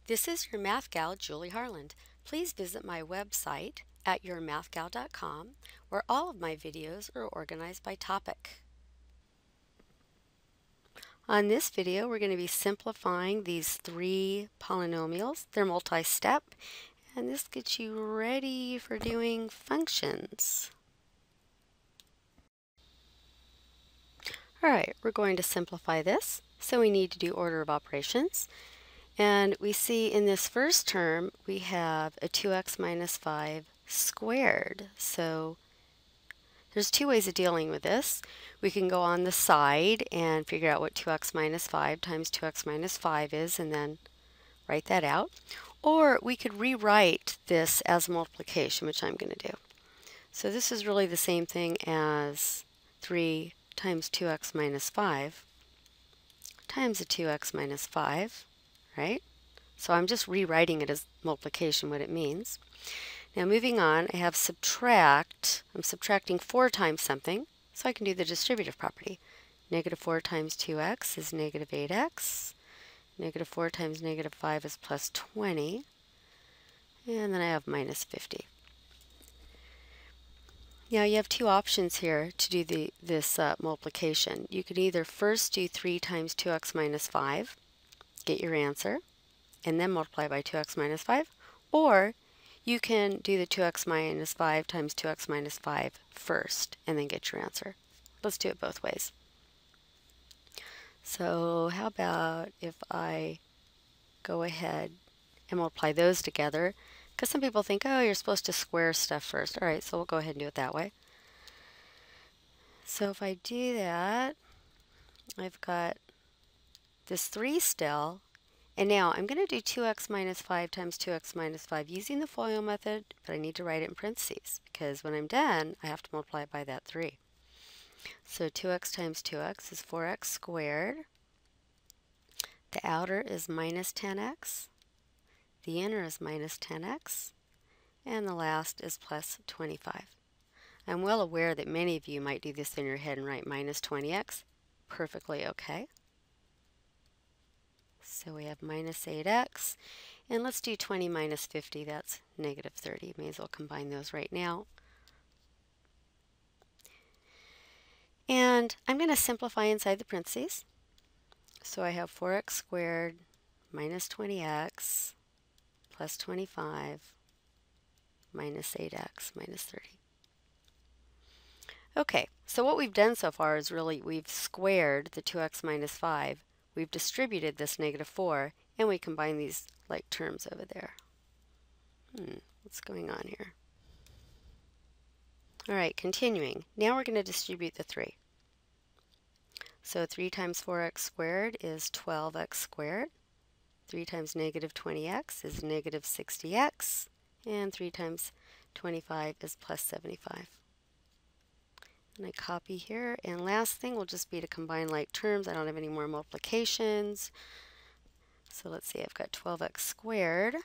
This is your math gal, Julie Harland. Please visit my website at yourmathgal.com, where all of my videos are organized by topic. On this video, we're going to be simplifying these three polynomials. They're multi-step, and this gets you ready for doing functions. All right, we're going to simplify this, so we need to do order of operations. And we see in this first term, we have a 2x minus 5 squared. So there's two ways of dealing with this. We can go on the side and figure out what 2x minus 5 times 2x minus 5 is and then write that out. Or we could rewrite this as multiplication, which I'm going to do. So this is really the same thing as 3 times 2x minus 5 times a 2x minus 5. Right? So I'm just rewriting it as multiplication, what it means. Now moving on, I have subtract. I'm subtracting 4 times something, so I can do the distributive property. Negative 4 times 2x is negative 8x. Negative 4 times negative 5 is plus 20. And then I have minus 50. Now you have two options here to do this multiplication. You could either first do 3 times 2x minus 5, get your answer, and then multiply by 2x minus 5, or you can do the 2x minus 5 times 2x minus 5 first, and then get your answer. Let's do it both ways. So how about if I go ahead and multiply those together, because some people think, oh, you're supposed to square stuff first. All right, so we'll go ahead and do it that way. So if I do that, I've got this 3 still, and now I'm going to do 2x minus 5 times 2x minus 5 using the FOIL method, but I need to write it in parentheses because when I'm done, I have to multiply it by that 3. So 2x times 2x is 4x squared. The outer is minus 10x. The inner is minus 10x. And the last is plus 25. I'm well aware that many of you might do this in your head and write minus 20x. Perfectly okay. So we have minus 8x, and let's do 20 minus 50, that's negative 30. May as well combine those right now. And I'm going to simplify inside the parentheses. So I have 4x squared minus 20x plus 25 minus 8x minus 30. Okay, so what we've done so far is really we've squared the 2x minus 5. We've distributed this negative 4, and we combine these like terms over there. What's going on here? All right, continuing. Now we're going to distribute the 3. So 3 times 4x squared is 12x squared. 3 times negative 20x is negative 60x. And 3 times 25 is plus 75. And I copy here, and last thing will just be to combine like terms. I don't have any more multiplications. So let's see, I've got 12x squared.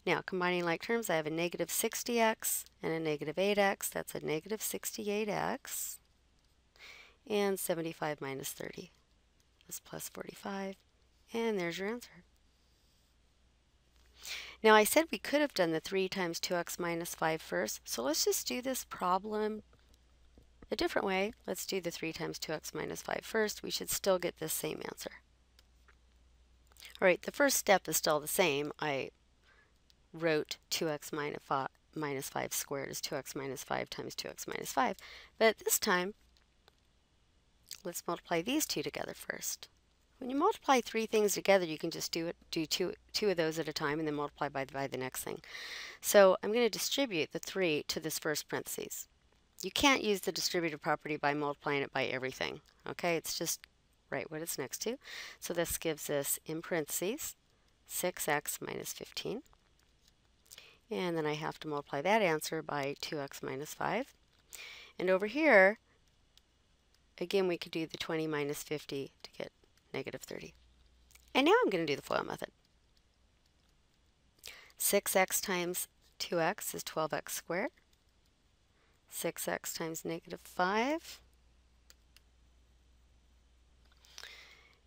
Now, combining like terms, I have a negative 60x and a negative 8x. That's a negative 68x. And 75 minus 30 is plus 45. And there's your answer. Now I said we could have done the 3 times 2x minus 5 first, so let's just do this problem a different way. Let's do the 3 times 2x minus 5 first. We should still get this same answer. All right, the first step is still the same. I wrote 2x minus 5 squared is 2x minus 5 times 2x minus 5, but this time let's multiply these two together first. When you multiply 3 things together, you can just do two of those at a time and then multiply by the next thing. So I'm going to distribute the 3 to this first parentheses. You can't use the distributive property by multiplying it by everything. Okay, it's just write what it's next to. So this gives us, in parentheses, 6x minus 15. And then I have to multiply that answer by 2x minus 5. And over here, again, we could do the 20 minus 50 to get negative 30. And now I'm going to do the FOIL method. 6x times 2x is 12x squared. 6x times negative 5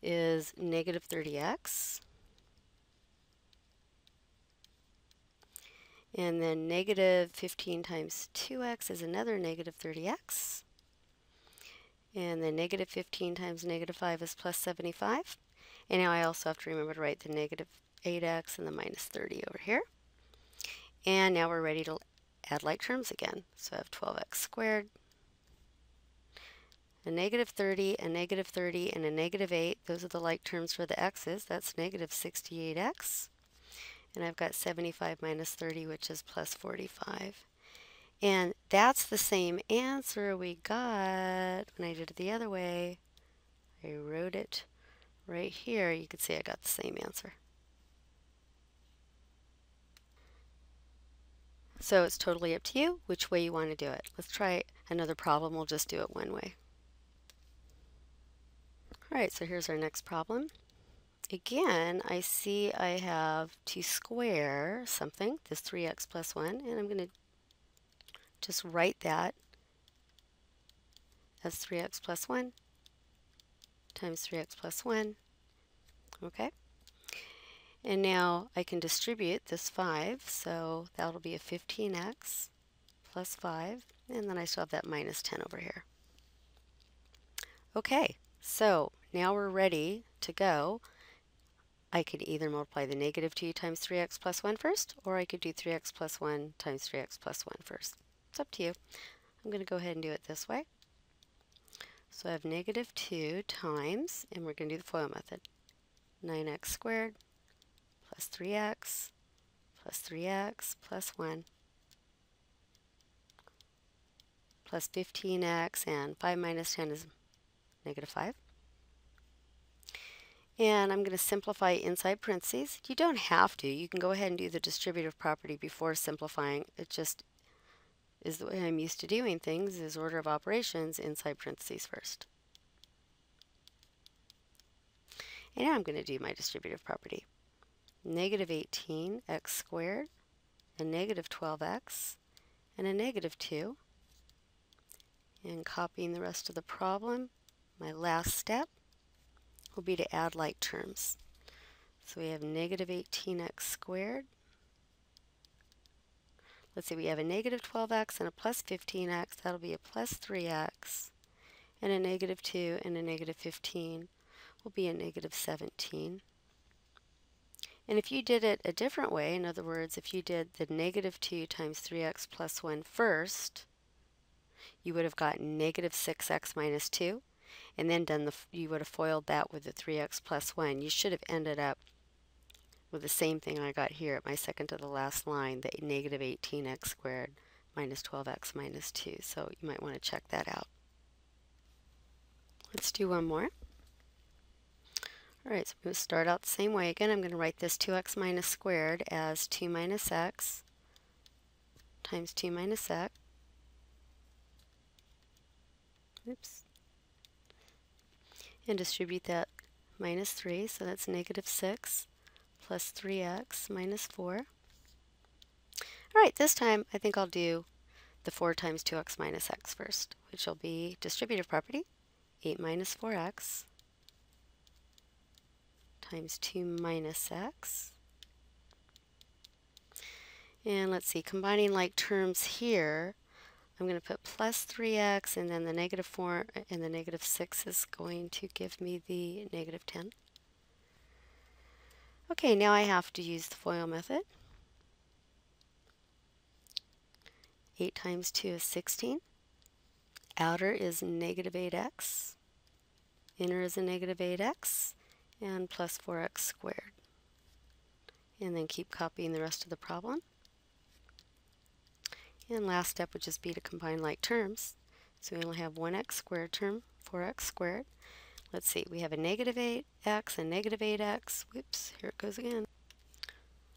is negative 30x. And then negative 15 times 2x is another negative 30x. And then negative 15 times negative 5 is plus 75. And now I also have to remember to write the negative 8x and the minus 30 over here. And now we're ready to add like terms again. So I have 12x squared, a negative 30, a negative 30, and a negative 8. Those are the like terms for the x's. That's negative 68x. And I've got 75 minus 30, which is plus 45. And that's the same answer we got when I did it the other way. I wrote it right here. You can see I got the same answer. So it's totally up to you which way you want to do it. Let's try another problem. We'll just do it one way. All right, so here's our next problem. Again, I see I have to square something, this 3x plus 1, and I'm going to just write that as 3x plus 1 times 3x plus 1. Okay? And now I can distribute this 5, so that'll be a 15x plus 5, and then I still have that minus 10 over here. Okay, so now we're ready to go. I could either multiply the negative 2 times 3x plus 1 first, or I could do 3x plus 1 times 3x plus 1 first. It's up to you. I'm going to go ahead and do it this way. So I have negative 2 times, and we're going to do the FOIL method, 9x squared plus 3x plus 3x plus 1 plus 15x, and 5 minus 10 is negative 5. And I'm going to simplify inside parentheses. You don't have to. You can go ahead and do the distributive property before simplifying. It just is the way I'm used to doing things, is order of operations inside parentheses first. And now I'm going to do my distributive property. Negative 18x squared, a negative 12x, and a negative 2. And copying the rest of the problem, my last step will be to add like terms. So we have negative 18x squared. Let's see, we have a negative 12x and a plus 15x. That'll be a plus 3x. And a negative 2 and a negative 15 will be a negative 17. And if you did it a different way, in other words, if you did the negative 2 times 3x plus 1 first, you would have gotten negative 6x minus 2. And then you would have foiled that with the 3x plus 1. You should have ended up with the same thing I got here at my second to the last line, the negative 18x squared minus 12x minus 2. So you might want to check that out. Let's do one more. All right, so I'm going to start out the same way again. I'm going to write this 2x minus squared as 2 minus x times 2 minus x. Oops. And distribute that minus 3, so that's negative 6 plus 3x minus 4. All right, this time I think I'll do the 4 times 2x minus x first, which will be distributive property, 8 minus 4x times 2 minus x. And let's see, combining like terms here, I'm going to put plus 3x, and then the negative 4 and the negative 6 is going to give me the negative 10. Okay, now I have to use the FOIL method. 8 times 2 is 16. Outer is negative 8x. Inner is a negative 8x, and plus 4x squared. And then keep copying the rest of the problem. And last step would just be to combine like terms. So we only have one x squared term, 4x squared. Let's see, we have a negative 8x and negative 8x. Whoops, here it goes again.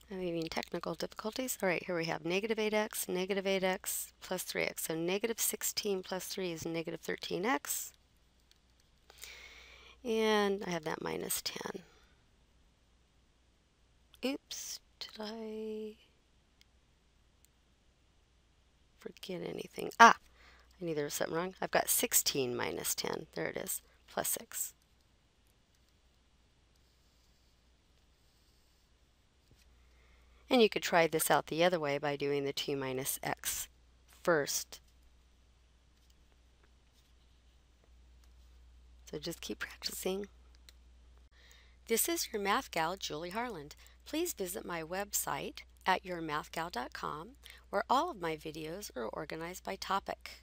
I'm having technical difficulties. All right, here we have negative 8x plus 3x. So negative 16 plus 3 is negative 13x. And I have that minus 10. Oops, did I forget anything? I knew there was something wrong. I've got 16 minus 10. There it is, plus 6. And you could try this out the other way by doing the 2 minus x first. So just keep practicing. This is your math gal, Julie Harland. Please visit my website at yourmathgal.com, where all of my videos are organized by topic.